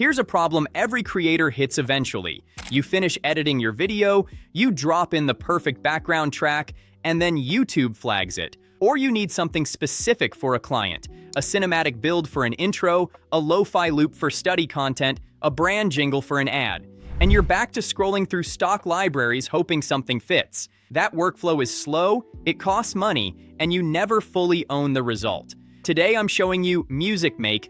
Here's a problem every creator hits eventually. You finish editing your video, you drop in the perfect background track, and then YouTube flags it. Or you need something specific for a client, a cinematic build for an intro, a lo-fi loop for study content, a brand jingle for an ad. And you're back to scrolling through stock libraries hoping something fits. That workflow is slow, it costs money, and you never fully own the result. Today I'm showing you MusicMake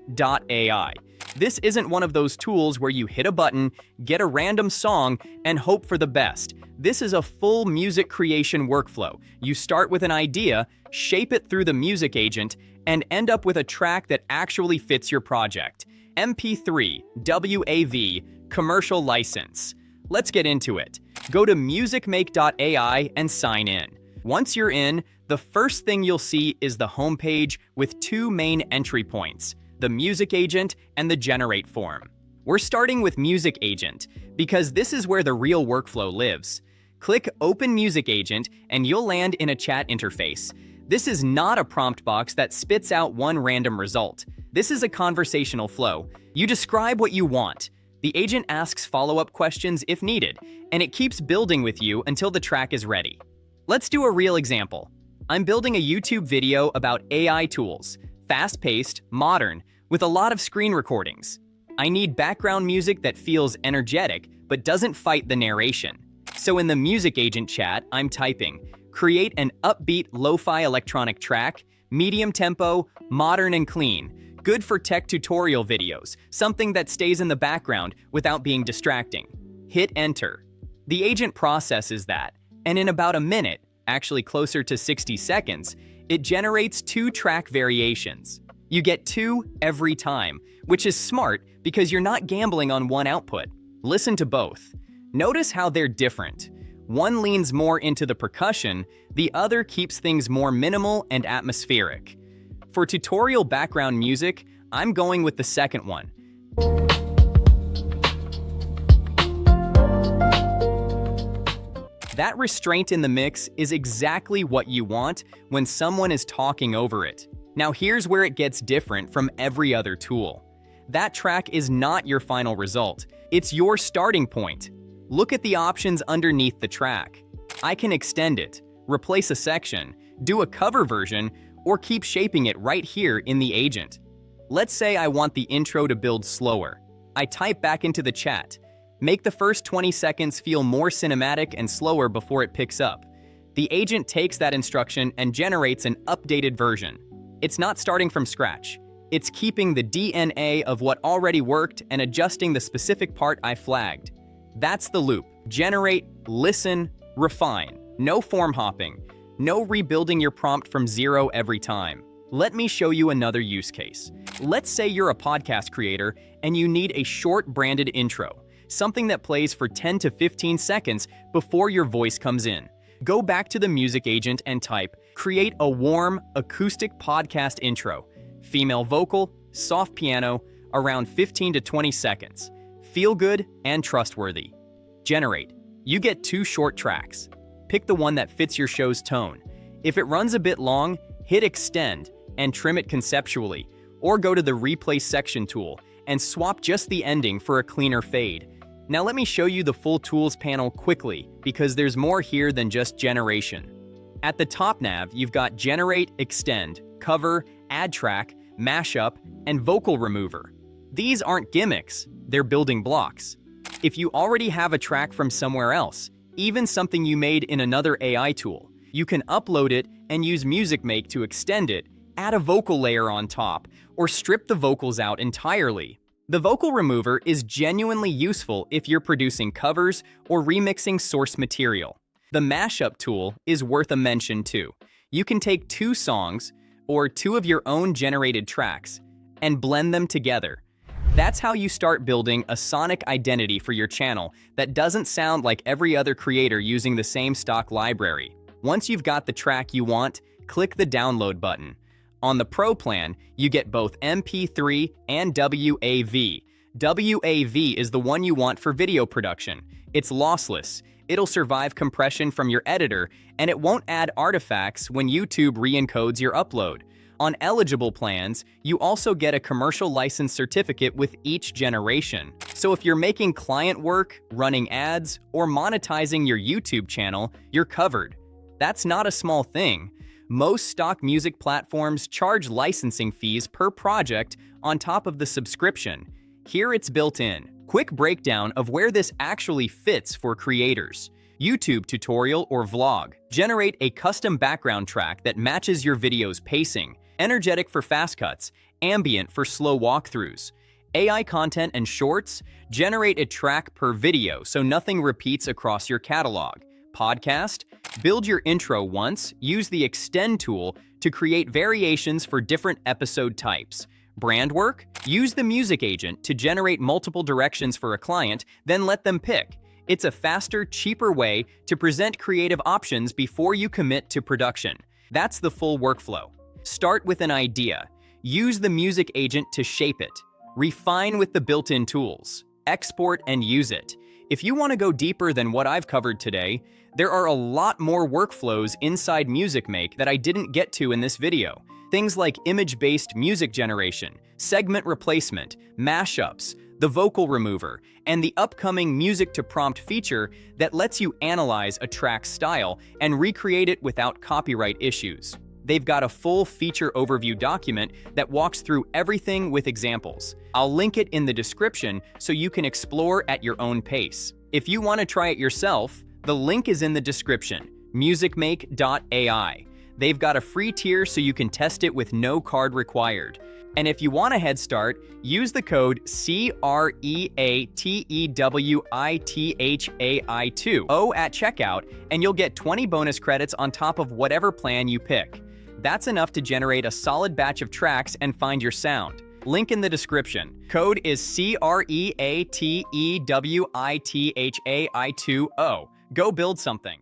AI. This isn't one of those tools where you hit a button, get a random song, and hope for the best. This is a full music creation workflow. You start with an idea, shape it through the music agent, and end up with a track that actually fits your project. MP3, WAV, commercial license. Let's get into it. Go to MusicMake AI and sign in. Once you're in, the first thing you'll see is the homepage with two main entry points, the music agent and the generate form. We're starting with music agent because this is where the real workflow lives. Click Open Music Agent and you'll land in a chat interface. This is not a prompt box that spits out one random result. This is a conversational flow. You describe what you want. The agent asks follow-up questions if needed, and it keeps building with you until the track is ready. Let's do a real example. I'm building a YouTube video about AI tools, fast-paced, modern, with a lot of screen recordings. I need background music that feels energetic but doesn't fight the narration. So in the music agent chat, I'm typing, create an upbeat lo-fi electronic track, medium tempo, modern and clean, good for tech tutorial videos, something that stays in the background without being distracting. Hit enter. The agent processes that, and in about a minute, actually closer to 60 seconds, it generates two track variations. You get two every time, which is smart because you're not gambling on one output. Listen to both. Notice how they're different. One leans more into the percussion, the other keeps things more minimal and atmospheric. For tutorial background music, I'm going with the second one. That restraint in the mix is exactly what you want when someone is talking over it. Now here's where it gets different from every other tool. That track is not your final result. It's your starting point. Look at the options underneath the track. I can extend it, replace a section, do a cover version, or keep shaping it right here in the agent. Let's say I want the intro to build slower. I type back into the chat. Make the first 20 seconds feel more cinematic and slower before it picks up. The agent takes that instruction and generates an updated version. It's not starting from scratch. It's keeping the DNA of what already worked and adjusting the specific part I flagged. That's the loop. Generate, listen, refine. No form hopping. No rebuilding your prompt from zero every time. Let me show you another use case. Let's say you're a podcast creator and you need a short branded intro, something that plays for 10 to 15 seconds before your voice comes in. Go back to the music agent and type, create a warm, acoustic podcast intro. Female vocal, soft piano, around 15 to 20 seconds. Feel good and trustworthy. Generate. You get two short tracks. Pick the one that fits your show's tone. If it runs a bit long, hit extend and trim it conceptually, or go to the replace section tool and swap just the ending for a cleaner fade. Now let me show you the full tools panel quickly because there's more here than just generation. At the top nav, you've got generate, extend, cover, add track, mashup, and vocal remover. These aren't gimmicks, they're building blocks. If you already have a track from somewhere else, even something you made in another AI tool, you can upload it and use MusicMake to extend it, add a vocal layer on top, or strip the vocals out entirely. The vocal remover is genuinely useful if you're producing covers or remixing source material. The mashup tool is worth a mention too. You can take two songs, or two of your own generated tracks, and blend them together. That's how you start building a sonic identity for your channel that doesn't sound like every other creator using the same stock library. Once you've got the track you want, click the download button. On the Pro plan, you get both MP3 and WAV. WAV is the one you want for video production. It's lossless. It'll survive compression from your editor, and it won't add artifacts when YouTube re-encodes your upload. On eligible plans, you also get a commercial license certificate with each generation. So if you're making client work, running ads, or monetizing your YouTube channel, you're covered. That's not a small thing. Most stock music platforms charge licensing fees per project on top of the subscription. Here it's built in. Quick breakdown of where this actually fits for creators. YouTube tutorial or vlog. Generate a custom background track that matches your video's pacing. Energetic for fast cuts, ambient for slow walkthroughs. AI content and shorts. Generate a track per video so nothing repeats across your catalog. Podcast. Build your intro once, use the Extend tool to create variations for different episode types. Brand work. Use the Music Agent to generate multiple directions for a client, then let them pick. It's a faster, cheaper way to present creative options before you commit to production. That's the full workflow. Start with an idea. Use the Music Agent to shape it. Refine with the built-in tools. Export and use it. If you want to go deeper than what I've covered today, there are a lot more workflows inside MusicMake that I didn't get to in this video. Things like image-based music generation, segment replacement, mashups, the vocal remover, and the upcoming music-to-prompt feature that lets you analyze a track's style and recreate it without copyright issues. They've got a full feature overview document that walks through everything with examples. I'll link it in the description so you can explore at your own pace. If you want to try it yourself, the link is in the description, musicmake.ai. They've got a free tier so you can test it with no card required. And if you want a head start, use the code CREATEWITHAI2O at checkout, and you'll get 20 bonus credits on top of whatever plan you pick. That's enough to generate a solid batch of tracks and find your sound. Link in the description. Code is CREATEWITHAI2O. Go build something.